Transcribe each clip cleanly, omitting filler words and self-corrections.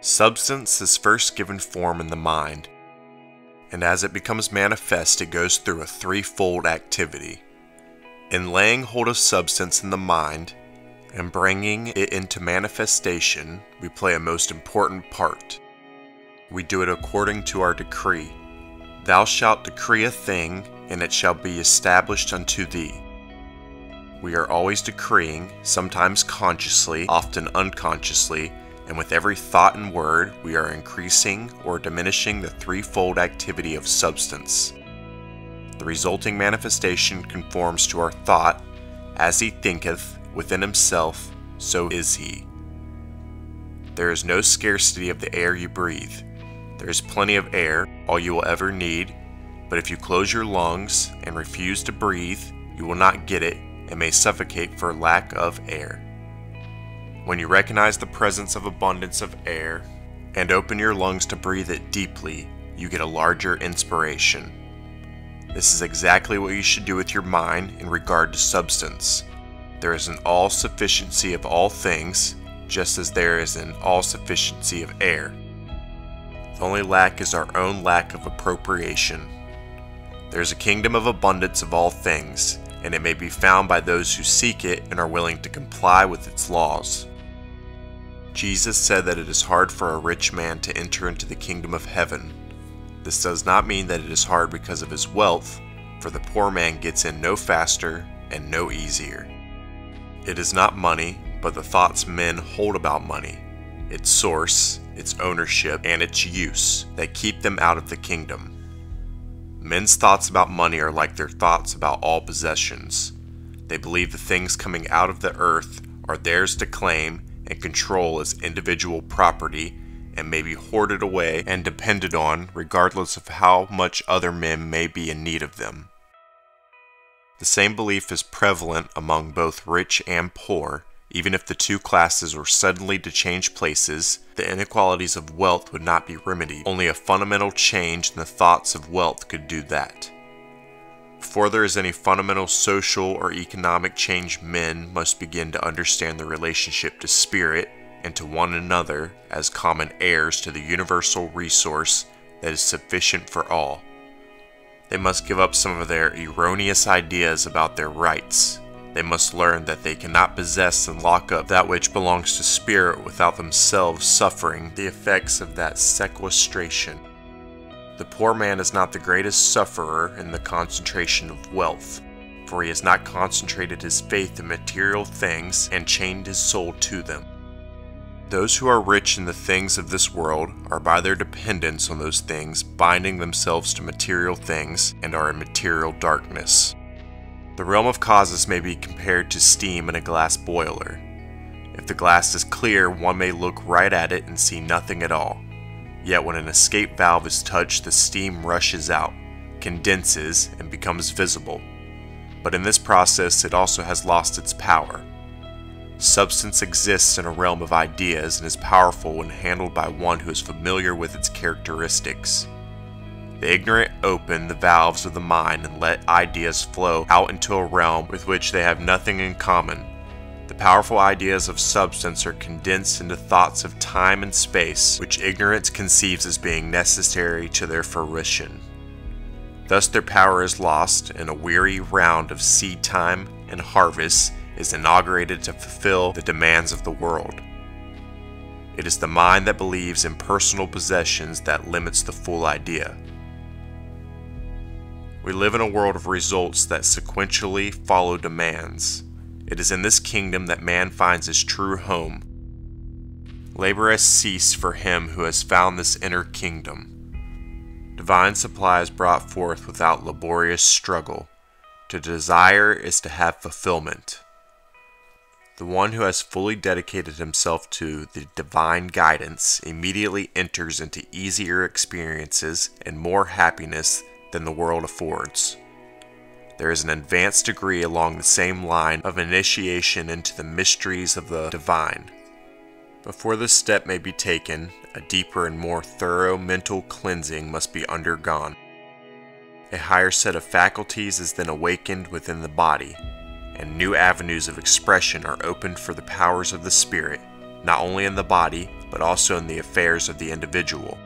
Substance is first given form in the mind, and as it becomes manifest, it goes through a threefold activity. In laying hold of substance in the mind and bringing it into manifestation, we play a most important part. We do it according to our decree. Thou shalt decree a thing, and it shall be established unto thee. We are always decreeing, sometimes consciously, often unconsciously, and with every thought and word, we are increasing or diminishing the threefold activity of substance. The resulting manifestation conforms to our thought. As he thinketh within himself, so is he. There is no scarcity of the air you breathe. There is plenty of air, all you will ever need, but if you close your lungs and refuse to breathe, you will not get it and may suffocate for lack of air. When you recognize the presence of abundance of air and open your lungs to breathe it deeply, you get a larger inspiration. This is exactly what you should do with your mind in regard to substance. There is an all-sufficiency of all things, just as there is an all-sufficiency of air. The only lack is our own lack of appropriation. There is a kingdom of abundance of all things, and it may be found by those who seek it and are willing to comply with its laws. Jesus said that it is hard for a rich man to enter into the kingdom of heaven. This does not mean that it is hard because of his wealth, for the poor man gets in no faster and no easier. It is not money, but the thoughts men hold about money, its source, its ownership, and its use that keep them out of the kingdom. Men's thoughts about money are like their thoughts about all possessions. They believe the things coming out of the earth are theirs to claim and control as individual property and may be hoarded away and depended on regardless of how much other men may be in need of them. The same belief is prevalent among both rich and poor. Even if the two classes were suddenly to change places, the inequalities of wealth would not be remedied. Only a fundamental change in the thoughts of wealth could do that. Before there is any fundamental social or economic change, men must begin to understand the relationship to spirit and to one another as common heirs to the universal resource that is sufficient for all. They must give up some of their erroneous ideas about their rights. They must learn that they cannot possess and lock up that which belongs to spirit without themselves suffering the effects of that sequestration. The poor man is not the greatest sufferer in the concentration of wealth, for he has not concentrated his faith in material things and chained his soul to them. Those who are rich in the things of this world are by their dependence on those things binding themselves to material things and are in material darkness. The realm of causes may be compared to steam in a glass boiler. If the glass is clear, one may look right at it and see nothing at all. Yet when an escape valve is touched, the steam rushes out, condenses, and becomes visible. But in this process, it also has lost its power. Substance exists in a realm of ideas and is powerful when handled by one who is familiar with its characteristics. The ignorant open the valves of the mind and let ideas flow out into a realm with which they have nothing in common. The powerful ideas of substance are condensed into thoughts of time and space, which ignorance conceives as being necessary to their fruition. Thus their power is lost, and a weary round of seed time and harvest is inaugurated to fulfill the demands of the world. It is the mind that believes in personal possessions that limits the full idea. We live in a world of results that sequentially follow demands. It is in this kingdom that man finds his true home. Labor has ceased for him who has found this inner kingdom. Divine supply is brought forth without laborious struggle. To desire is to have fulfillment. The one who has fully dedicated himself to the divine guidance immediately enters into easier experiences and more happiness than the world affords. There is an advanced degree along the same line of initiation into the mysteries of the divine. Before this step may be taken, a deeper and more thorough mental cleansing must be undergone. A higher set of faculties is then awakened within the body, and new avenues of expression are opened for the powers of the spirit. not only in the body, but also in the affairs of the individual.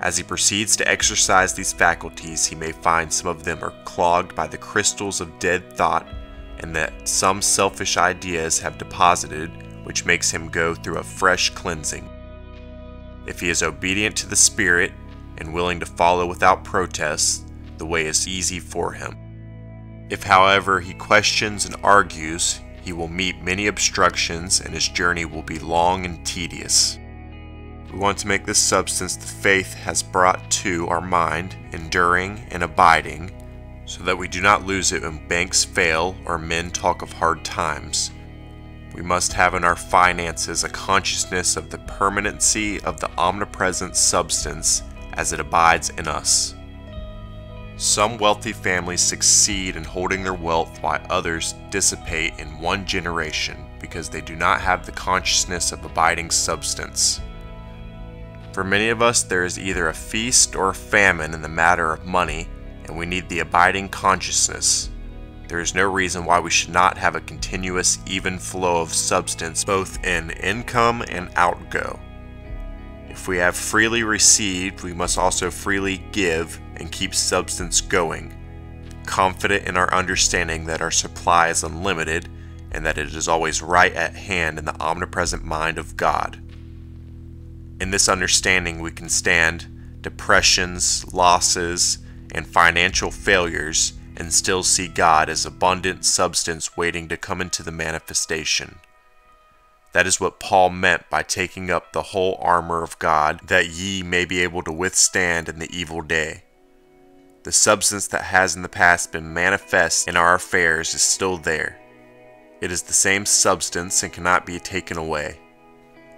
As he proceeds to exercise these faculties, he may find some of them are clogged by the crystals of dead thought, and that some selfish ideas have deposited, which makes him go through a fresh cleansing. If he is obedient to the Spirit and willing to follow without protest, the way is easy for him. If, however, he questions and argues, he will meet many obstructions and his journey will be long and tedious. We want to make this substance the faith has brought to our mind, enduring and abiding, so that we do not lose it when banks fail or men talk of hard times. We must have in our finances a consciousness of the permanency of the omnipresent substance as it abides in us. Some wealthy families succeed in holding their wealth while others dissipate in one generation because they do not have the consciousness of abiding substance. For many of us, there is either a feast or a famine in the matter of money, and we need the abiding consciousness. There is no reason why we should not have a continuous, even flow of substance both in income and outgo. If we have freely received, we must also freely give and keep substance going, confident in our understanding that our supply is unlimited and that it is always right at hand in the omnipresent mind of God. In this understanding, we can stand depressions, losses, and financial failures and still see God as abundant substance waiting to come into the manifestation. That is what Paul meant by taking up the whole armor of God, that ye may be able to withstand in the evil day. The substance that has in the past been manifest in our affairs is still there. It is the same substance and cannot be taken away.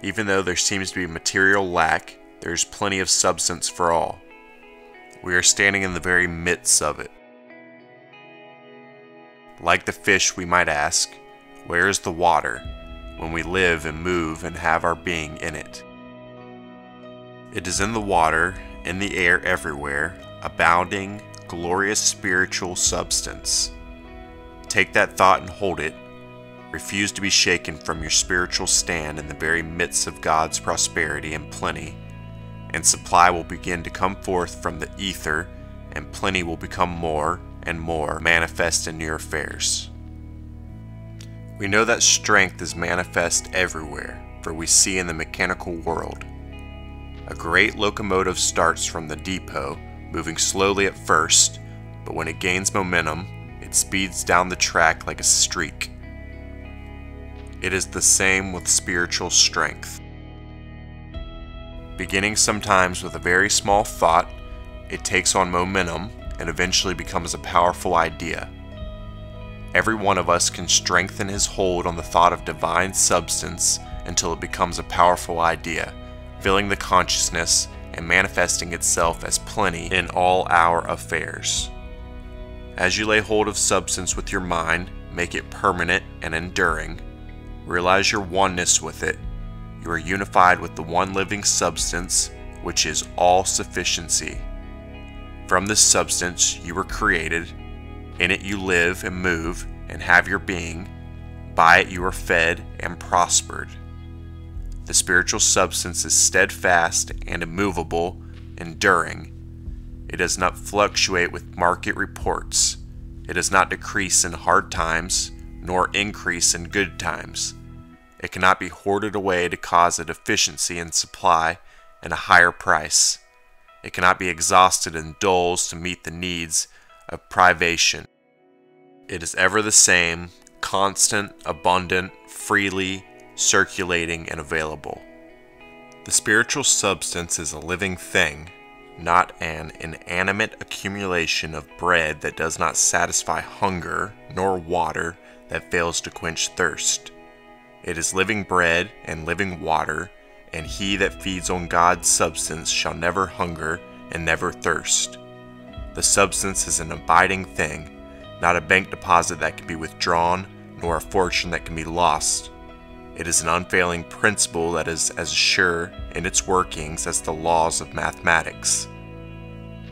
Even though there seems to be material lack, there is plenty of substance for all. We are standing in the very midst of it. Like the fish, we might ask, where is the water when we live and move and have our being in it? It is in the water, in the air, everywhere, abounding, glorious spiritual substance. Take that thought and hold it. Refuse to be shaken from your spiritual stand in the very midst of God's prosperity and plenty, and supply will begin to come forth from the ether, and plenty will become more and more manifest in your affairs. We know that strength is manifest everywhere, for we see in the mechanical world. A great locomotive starts from the depot, moving slowly at first, but when it gains momentum, it speeds down the track like a streak. It is the same with spiritual strength. Beginning sometimes with a very small thought, it takes on momentum and eventually becomes a powerful idea. Every one of us can strengthen his hold on the thought of divine substance until it becomes a powerful idea, filling the consciousness and manifesting itself as plenty in all our affairs. As you lay hold of substance with your mind, make it permanent and enduring. Realize your oneness with it. You are unified with the one living substance, which is all sufficiency. From this substance you were created. In it you live and move and have your being. By it you are fed and prospered. The spiritual substance is steadfast and immovable, enduring. It does not fluctuate with market reports. It does not decrease in hard times, nor increase in good times. It cannot be hoarded away to cause a deficiency in supply and a higher price. It cannot be exhausted in dulls to meet the needs of privation. It is ever the same, constant, abundant, freely circulating, and available. The spiritual substance is a living thing, not an inanimate accumulation of bread that does not satisfy hunger, nor water that fails to quench thirst. It is living bread and living water, and he that feeds on God's substance shall never hunger and never thirst. The substance is an abiding thing, not a bank deposit that can be withdrawn, nor a fortune that can be lost. It is an unfailing principle that is as sure in its workings as the laws of mathematics.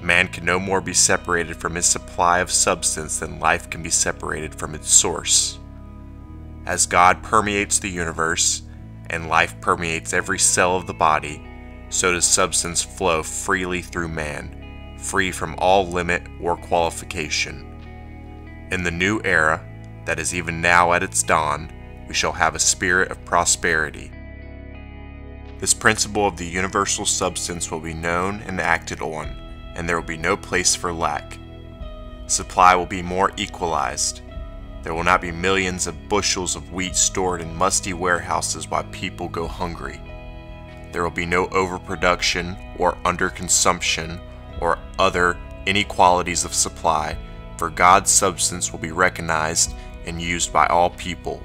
Man can no more be separated from his supply of substance than life can be separated from its source. As God permeates the universe, and life permeates every cell of the body, so does substance flow freely through man, free from all limit or qualification. In the new era, that is even now at its dawn, we shall have a spirit of prosperity. This principle of the universal substance will be known and acted on, and there will be no place for lack. Supply will be more equalized. There will not be millions of bushels of wheat stored in musty warehouses while people go hungry. There will be no overproduction or underconsumption or other inequalities of supply, for God's substance will be recognized and used by all people.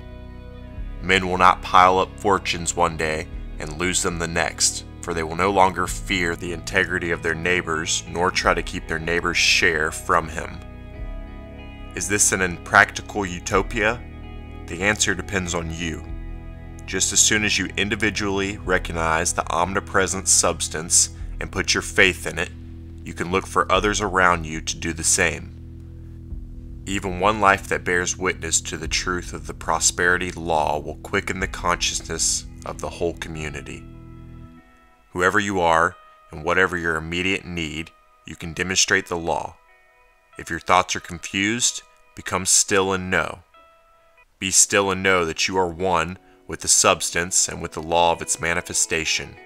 Men will not pile up fortunes one day and lose them the next, for they will no longer fear the integrity of their neighbors, nor try to keep their neighbor's share from him. Is this an impractical utopia? The answer depends on you. Just as soon as you individually recognize the omnipresent substance and put your faith in it, you can look for others around you to do the same. Even one life that bears witness to the truth of the prosperity law will quicken the consciousness of the whole community. Whoever you are and whatever your immediate need, you can demonstrate the law. If your thoughts are confused, become still and know. Be still and know that you are one with the substance and with the law of its manifestation.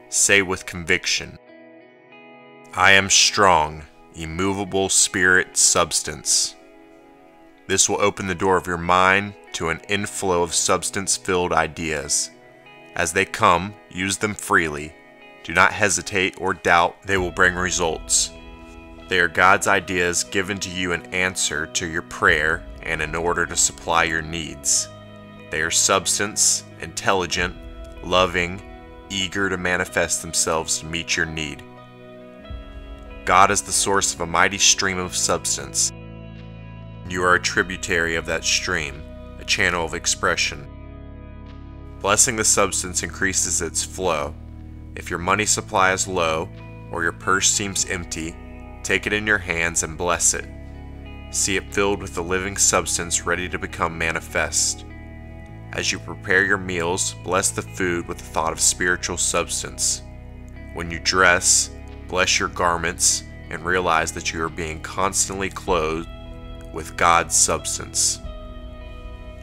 Say with conviction, I am strong, immovable spirit substance. This will open the door of your mind to an inflow of substance-filled ideas. As they come, use them freely. Do not hesitate or doubt, they will bring results. They are God's ideas given to you in answer to your prayer and in order to supply your needs. They are substance, intelligent, loving, eager to manifest themselves to meet your need. God is the source of a mighty stream of substance. You are a tributary of that stream, a channel of expression. Blessing the substance increases its flow. If your money supply is low, or your purse seems empty, take it in your hands and bless it. See it filled with the living substance ready to become manifest. As you prepare your meals, bless the food with the thought of spiritual substance. When you dress, bless your garments and realize that you are being constantly clothed with God's substance.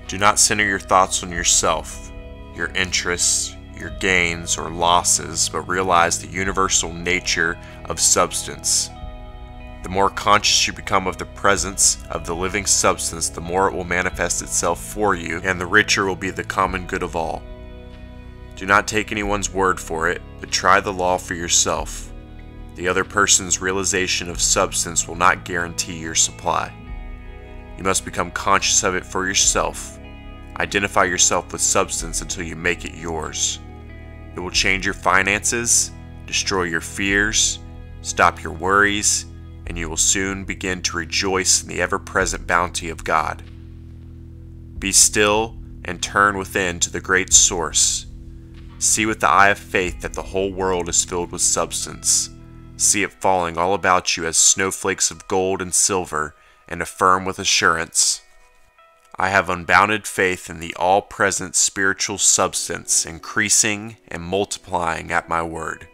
Do not center your thoughts on yourself, your interests, your gains or losses, but realize the universal nature of substance. The more conscious you become of the presence of the living substance, the more it will manifest itself for you, and the richer will be the common good of all. Do not take anyone's word for it, but try the law for yourself. The other person's realization of substance will not guarantee your supply. You must become conscious of it for yourself. Identify yourself with substance until you make it yours. It will change your finances, destroy your fears, stop your worries, and you will soon begin to rejoice in the ever-present bounty of God. Be still and turn within to the great source. See with the eye of faith that the whole world is filled with substance. See it falling all about you as snowflakes of gold and silver, and affirm with assurance, I have unbounded faith in the all-present spiritual substance, increasing and multiplying at my word.